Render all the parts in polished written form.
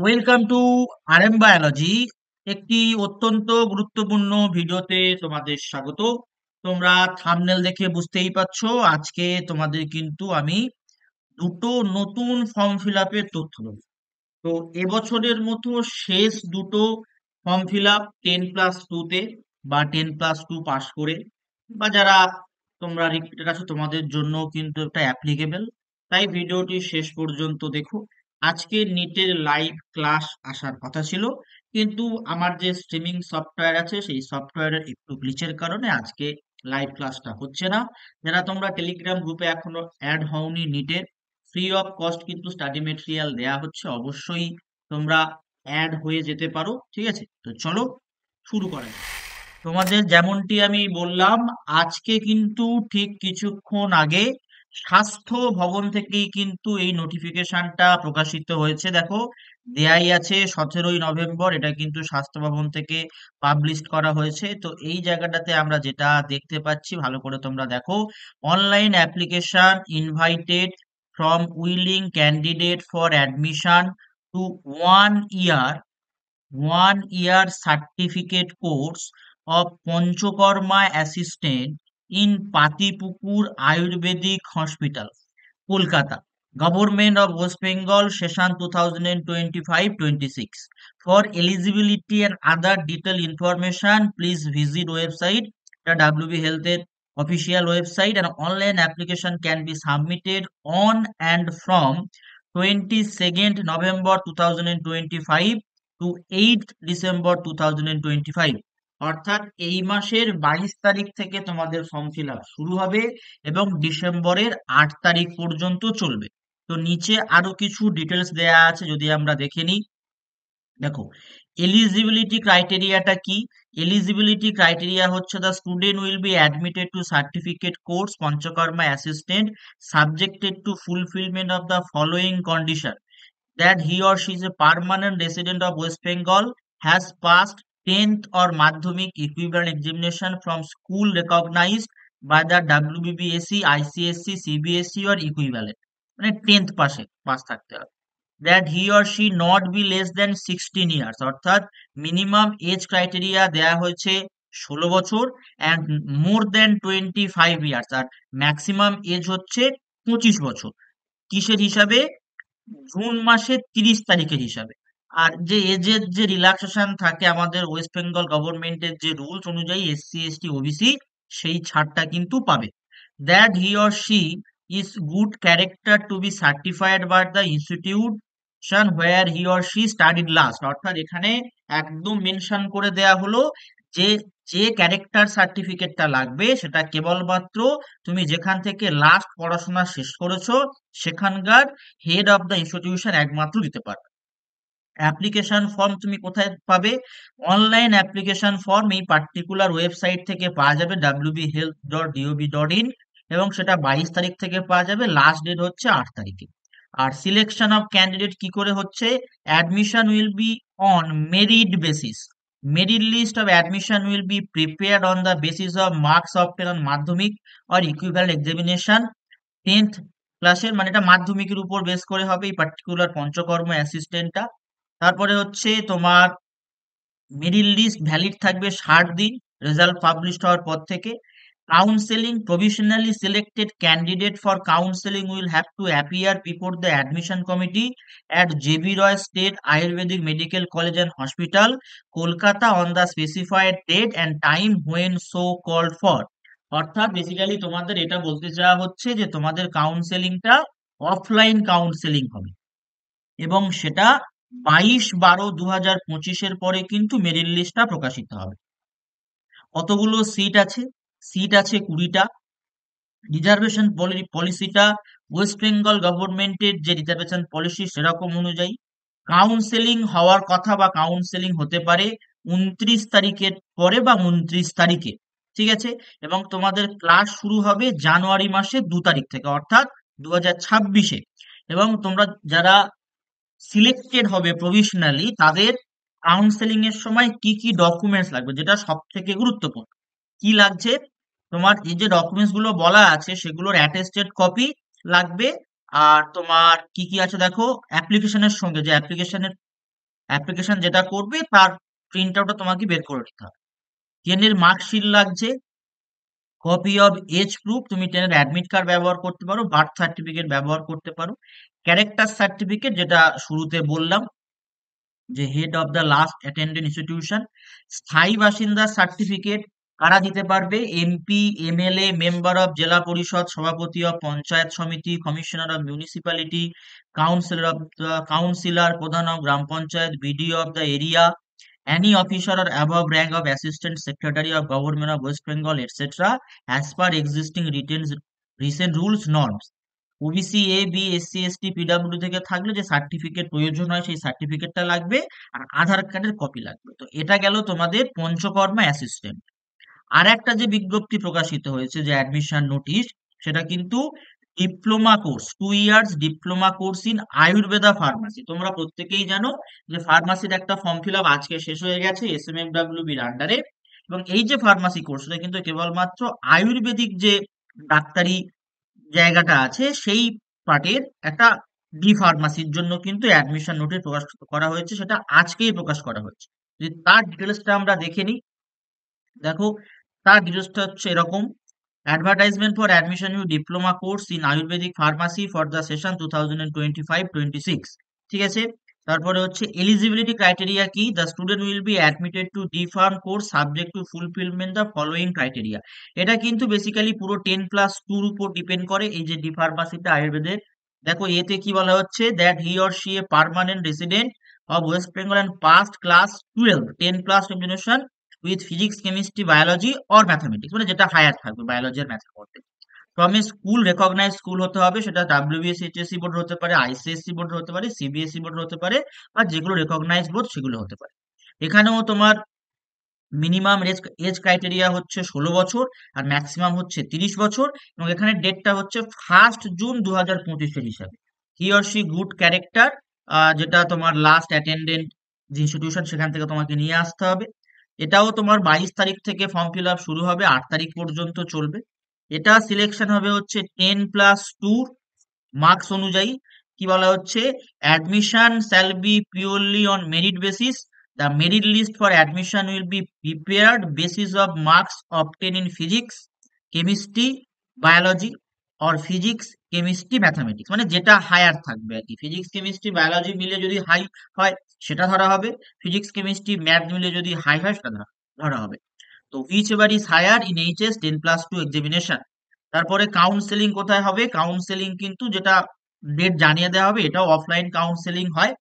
Welcome to RM biology. একটি অত্যন্ত গুরুত্বপূর্ণ ভিডিওতে তোমাদের স্বাগত। তোমরা থাম্বনেল দেখে বুঝতেই পারছো, আজকে তোমাদের কিন্তু আমি দুটো নতুন ফর্ম ফিল আপের তথ্য দেবো। তো এবছরের মতো শেষ দুটো ফর্ম ফিল আপ 10+2 তে বা 10+2 পাস করে, বা যারা তোমরা রিপিটেড আছো তোমাদের জন্য কিন্তু এটা অ্যাপ্লিকেবল। তাই ভিডিওটি শেষ পর্যন্ত দেখো। আজকে নিটের লাইভ ক্লাস আসার কথা ছিল, কিন্তু আমার যে স্ট্রিমিং সফটওয়্যার আছে সেই সফটওয়্যারের একটু গ্লিচের কারণে আজকে লাইভ ক্লাসটা হচ্ছে না। যারা তোমরা টেলিগ্রাম গ্রুপে এখনো অ্যাড হওনি, নিটের ফ্রি অফ কস্ট কিন্তু স্টাডি মেটেরিয়াল দেয়া হচ্ছে, অবশ্যই তোমরা অ্যাড হয়ে যেতে পারো। ঠিক আছে, তো চলো শুরু করা যাক। তোমাদের যেমনটি আমি বললাম, আজকে কিন্তু ঠিক কিছুক্ষণ আগে স্বাস্থ্য ভবন থেকেই কিন্তু এই নোটিফিকেশনটা প্রকাশিত হয়েছে। দেখো, দেয়াই আছে 17ই নভেম্বর, এটা কিন্তু স্বাস্থ্য ভবন থেকে পাবলিশ করা হয়েছে। তো এই জায়গাটাতে আমরা যেটা দেখতে পাচ্ছি, ভালো করে তোমরা দেখো, online application invited from willing candidate for admission to one year 1 year certificate course of Panchakarma assistant in Patipukur Ayurvedic Hospital, Kolkata. Government of West Bengal, session 2025-26. For eligibility and other detailed information, please visit website the WB Health official website, and online application can be submitted on and from 22nd November 2025 to 8 December 2025। অর্থাৎ এই মাসের 22 তারিখ থেকে তোমাদের form fill up শুরু হবে এবং ডিসেম্বরের 8 তারিখ পর্যন্ত চলবে। তো নিচে আরো কিছু ডিটেলস দেয়া আছে, যদি আমরা দেখে নিই। দেখো, এলিজিবিলিটি ক্রাইটেরিয়াটা কি? এলিজিবিলিটি ক্রাইটেরিয়া হচ্ছে, the student will be admitted two certificate course Panchakarma assistant subjected to fulfilment of the following condition: that he or she is a permanent resident of West Bengal, has passed 10th or Madhyamik equivalent examination from school recognized by the WBBSE, ICSE, CBSE or equivalent, মানে 10th pass থাকতে হবে। that he or she not be less than 16 years, অর্থাৎ minimum age criteria দেয়া হয়েছে 16 বছর, and more than 25 years, আর maximum age হচ্ছে 25 বছর। কিসের হিসাবে? জুন মাসের 30 তারিখের হিসাবে। আর যে এজের যে রিল্যাক্সেশন থাকে আমাদের ওয়েস্ট বেঙ্গল গভর্নমেন্টের যে রুলস অনুযায়ী, এসসি এসটি ওবিসি সেই ছাড়টা কিন্তু পাবে। That he or she is good character to be certified by the institution where he or she studied last, অর্থাৎ এখানে একদম মেনশন করে দেয়া হলো যে যে ক্যারেক্টার সার্টিফিকেটটা লাগবে সেটা কেবলমাত্র তুমি যেখান থেকে লাস্ট পড়াশোনা শেষ করেছো সেখানকার হেড অফ দ্য ইনস্টিটিউশন একমাত্র দিতে পারবে। অ্যাপ্লিকেশন ফর্ম তুমি কোথায় পাবে? অনলাইন অ্যাপ্লিকেশন ফর্ম এই পার্টিকুলার ওয়েবসাইট থেকে পাওয়া যাবে, wbhealth.gov.in, এবং সেটা 22 তারিখ থেকে পাওয়া যাবে, লাস্ট ডেট হচ্ছে 8 তারিখে। আর সিলেকশন অফ ক্যান্ডিডেট কি করে হচ্ছে? Admission will be on merit basis. Merit list of admission will be prepared on the basis of marks obtain on Madhyamik or equivalent examination 10th ক্লাসের, মানে এটা মাধ্যমিকের উপর বেস করে হবে এই পার্টিকুলার পঞ্চকর্ম অ্যাসিস্ট্যান্টটা। তারপরে হচ্ছে তোমার মেরিট লিস্ট ভ্যালিড থাকবে 60 দিন রেজাল্ট পাবলিশ হওয়ার পর থেকে। Counselling: provisionally selected candidate for counselling will have to appear before the admission committee at J B Roy state Ayurvedic medical college and hospital, Kolkata, on the specified date and time when so called for. অর্থাৎ basically তোমাদের এটা বলতে চাওয়া হচ্ছে যে তোমাদের কাউন্সেলিংটা offline counselling হবে, এবং সেটা 22/12/2025 পরে কিন্তু মেরিট লিস্টটা প্রকাশিত হবে। কতগুলো সিট আছে? সিট আছে 20টা। রিজার্ভেশন পলিসিটা ওয়েস্ট বেঙ্গল গভর্নমেন্টের যে রিজার্ভেশন পলিসি সেরকম অনুযায়ী কাউন্সেলিং হওয়ার কথা বা কাউন্সেলিং হতে পারে 29 তারিখের পরে বা 29 তারিখে। ঠিক আছে, এবং তোমাদের ক্লাস শুরু হবে জানুয়ারি মাসের 2 তারিখ থেকে, অর্থাৎ 2026-এ। এবং তোমরা যারা সিলেক্টেড হবে প্রভিশনালি, তাদের কাউন্সেলিং এর সময় কি কি ডকুমেন্টস লাগবে, যেটা সব থেকে গুরুত্বপূর্ণ। কি লাগছে? তোমার এই যে ডকুমেন্টস গুলো বলা আছে সেগুলোর অ্যাটেস্টেড কপি লাগবে। আর তোমার কি কি আছে দেখো, অ্যাপ্লিকেশনের সঙ্গে যে অ্যাপ্লিকেশনের অ্যাপ্লিকেশন যেটা করবে তার প্রিন্ট আউটটা তোমাকে বের করে নিতে হবে। 10 এর মার্কশিট লাগছে, কপি অফ এজ প্রুফ, তুমি 10 এর অ্যাডমিট কার্ড ব্যবহার করতে পারো, বার্থ সার্টিফিকেট ব্যবহার করতে পারো, ক্যারেক্টার সার্টিফিকেট যেটা শুরুতে বললাম যে head of the last attended institution, স্থায়ী বাসিন্দার সার্টিফিকেট কারা দিতে পারবে? এমপি, এমএলএ, মেম্বার অফ জেলা পরিষদ, সভাপতি অফ পঞ্চায়েত সমিতি, কমিশনার অফ মিউনিসিপ্যালিটি, কাউন্সিলর, প্রধান of gram panchayat, BDO of the area, any officer or above rank of assistant secretary of government of West Bengal, etc., as per existing recent rules norms. OBC, A, B, SC, ST, PW থেকে থাকলে যে certificate প্রয়োজন হয় সেই সার্টিফিকেটটা লাগবে, আর আধার কার্ডের copy লাগবে। তো এটা গেল তোমাদের পঞ্চকর্মা অ্যাসিস্ট্যান্ট। আর একটা যে বিজ্ঞপ্তি প্রকাশিত হয়েছে যে অ্যাডমিশন নোটিশ, সেটা কিন্তু diploma course, 2 years diploma course in Ayurveda pharmacy. তোমরা প্রত্যেকেই জানো যে ফার্মাসির একটা ফর্ম ফিল আপ আজকে শেষ হয়ে গেছে এসএমএফডব্লিউবির আন্ডারে, এবং এই যে ফার্মাসি কোর্সটা কিন্তু কেবলমাত্র আয়ুর্বেদিক যে ডাক্তারি জায়গাটা আছে সেই পার্টের একটা ডি ফার্মাসির জন্য কিন্তু অ্যাডমিশন নোটিশ প্রকাশ করা হয়েছে, সেটা আজকেই প্রকাশ করা হয়েছে। যদি তার ডিটেলসটা আমরা দেখে নিই, দেখো তার ডিটেলসটা হচ্ছে এরকম: advertisement for admission you diploma course in Ayurvedic pharmacy for the session 2025-26, ঠিক আছে। তারপরে হচ্ছে এলিজিবিলিটি ক্রাইটেরিয়া কি? The student will be admitted to D pharm course subject to fulfilment the following criteria. এটা কিন্তু বেসিক্যালি পুরো 10+2 উপর ডিপেন্ড করে এই যে ডি ফার্মাসিটা আয়ুর্বেদের। দেখো এতে কি বলা হচ্ছে, that he or she a permanent resident of West Bengal and passed class 12 10+ combination with physics, chemistry, biology or mathematics, মানে যেটা হায়ার থাকবে বায়োলজি আর ম্যাথের মধ্যে, from a school, recognise school হতে হবে, সেটা ডাব্লিউবিএস এইচএসসি বোর্ড হতে পারে, আইসিএসসি বোর্ড হতে পারে, সিবিএসই বোর্ড হতে পারে, আর যেগুলো রেকগনাইজ বোর্ড সেগুলো হতে পারে। এখানেও তোমার মিনিমাম এজ ক্রাইটেরিয়া হচ্ছে 16 বছর, আর ম্যাক্সিমাম হচ্ছে 30 বছর, এবং এখানে ডেটটা হচ্ছে 1 জুন 2025 হিসাবে। He or she good character, যেটা তোমার লাস্ট অ্যাটেন্ডেন্ট যে ইনস্টিটিউশন সেখান থেকে তোমাকে নিয়ে আসতে হবে। এটাও তোমার 22 তারিখ থেকে ফর্ম ফিল আপ শুরু হবে, 8 তারিখ পর্যন্ত চলবে। এটা সিলেকশন হবে হচ্ছে 10+2 মার্কস অনুযায়ী। কি বলা হচ্ছে, admission shall be purely on merit basis, the merit list for admission will be prepared basis of marks obtain in physics, chemistry, biology or physics, chemistry, mathematics, মানে যেটা হায়ার থাকবে আর কি। ফিজিক্স, কেমিস্ট্রি, বায়োলজি মিলে যদি high হয় সেটা ধরা হবে, ফিজিক্স, কেমিস্ট্রি, ম্যাথ মিলে যদি হাই হয় সেটা ধরা ধরা হবে। তো whichever is higher in HS 10+2 examination. তারপরে কাউন্সেলিং কোথায় হবে? কাউন্সেলিং কিন্তু যেটা ডেট জানিয়ে দেওয়া হবে, এটাও অফলাইন কাউন্সেলিং হয়।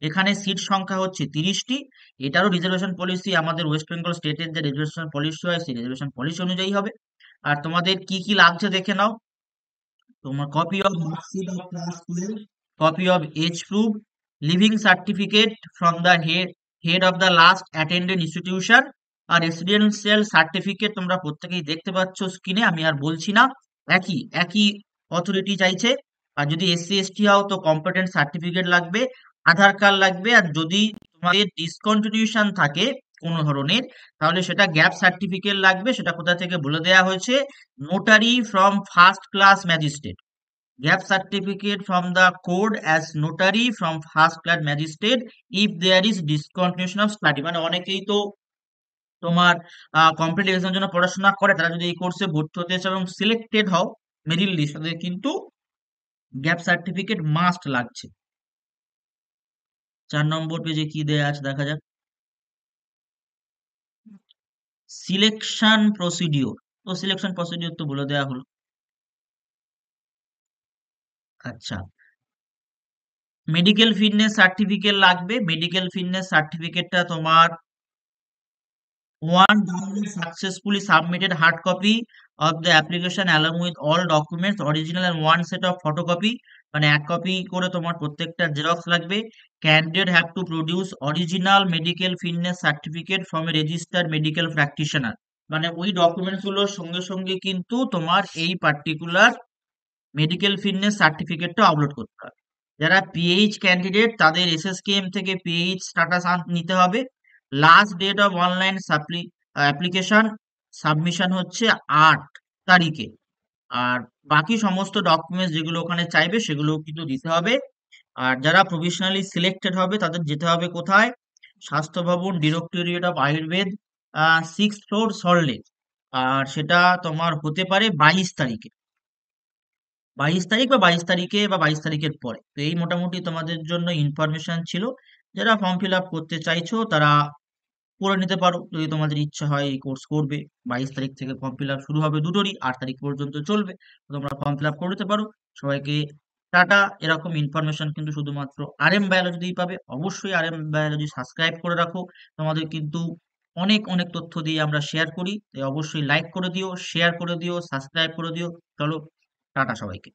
এখানে সিট সংখ্যা হচ্ছে 30টি। এটারও রিজার্ভেশন পলিসি আমাদের ওয়েস্ট বেঙ্গল স্টেটের যে রিজার্ভেশন পলিসি হয় সেই রিজার্ভেশন পলিসি অনুযায়ী হবে। আর তোমাদের কি কি লাগছে দেখে নাও: তোমার copy of marksheet of class 12, copy of age proof, living certificate from the head of the last attended institution, আর রেসিডেন্সিয়াল সার্টিফিকেট তোমরা প্রত্যেকেই দেখতে পাচ্ছ স্ক্রিনে, আমি আর বলছি না। একই একই অথরিটি চাইছে। আর যদি এসসি এসটি হও তো কম্পিটেন্ট সার্টিফিকেট লাগবে, আধার কার্ড লাগবে, আর যদি তোমাদের ডিসকন্টিনিউশন থাকে কোনো ধরনের তাহলে সেটা গ্যাপ সার্টিফিকেট লাগবে। সেটা কোথা থেকে বলে দেওয়া হয়েছে, notary from first class magistrate, gap certificate from the code as notary from first class magistrate if there is discontinuation of study। মানে অনেকেই তো তোমার কম্পিটিটিভ এক্সামের জন্য পড়াশোনা করে, তারা যদি এই কোর্সে ভর্তি হতে চায় এবং সিলেক্টেড হও মেরিট লিস্ট, তাদের কিন্তু গ্যাপ সার্টিফিকেট মাস্ট লাগছে। 4 নম্বর পেজে কি দেয়া আছে দেখা যাক, সিলেকশন প্রসিডিওর। তো সিলেকশন প্রসিডিওর তো বলে দেওয়া হলো। আচ্ছা, মেডিকেল ফিটনেস সার্টিফিকেট লাগবে। মেডিকেল ফিটনেস সার্টিফিকেটটা তোমার one download successfully submitted hard copy of the application along with all documents original and one set of photocopy, মানে এক কপি করে তোমার প্রত্যেকটা জেরক্স লাগবে। Candidate have to produce original medical fitness certificate from a registered medical practitioner, মানে ওই documents গুলোর সঙ্গে সঙ্গে কিন্তু তোমার এই পার্টিকুলার মেডিকেল ফিটনেস সার্টিফিকেটটা আপলোড করতে হবে। যারা পিএইচ ক্যান্ডিডেট তাদের এসএসকেএম থেকে পিএইচ স্ট্যাটাস নিতে হবে। Last date of online application submission হচ্ছে 8 তারিখে। আর বাকি সমস্ত ডকুমেন্টস যেগুলো ওখানে চাইবে সেগুলো কিন্তু দিতে হবে। আর যারা প্রফেশনালি সিলেক্টেড হবে তাদের যেতে হবে কোথায়? স্বাস্থ্য ভবন, directorate of Ayurveda, 6th floor, Salt Lake. আর সেটা তোমার হতে পারে 22 তারিখে, 22 তারিখ বা 22 তারিখে বা 22 তারিখের পরে। তো এই মোটামুটি তোমাদের জন্য ইনফরমেশন ছিল। যারা ফর্ম ফিল আপ করতে চাইছো তারা করে নিতে পারো, যদি তোমাদের ইচ্ছা হয় এই কোর্স করবে। 22 তারিখ থেকে ফর্ম ফিল আপ শুরু হবে দুটোরই, 8 তারিখ পর্যন্ত চলবে। তো তোমরা ফর্ম ফিল আপ করে নিতে পারো। সবাইকে টাটা। এরকম ইনফরমেশন কিন্তু শুধুমাত্র RM বায়োলজিতেই পাবে। অবশ্যই RM বায়োলজি সাবস্ক্রাইব করে রাখো। তোমাদের কিন্তু অনেক অনেক তথ্য দিয়ে আমরা শেয়ার করি, তাই অবশ্যই লাইক করে দিও, শেয়ার করে দিও, সাবস্ক্রাইব করে দিও। চলো, টাটা সবাইকে।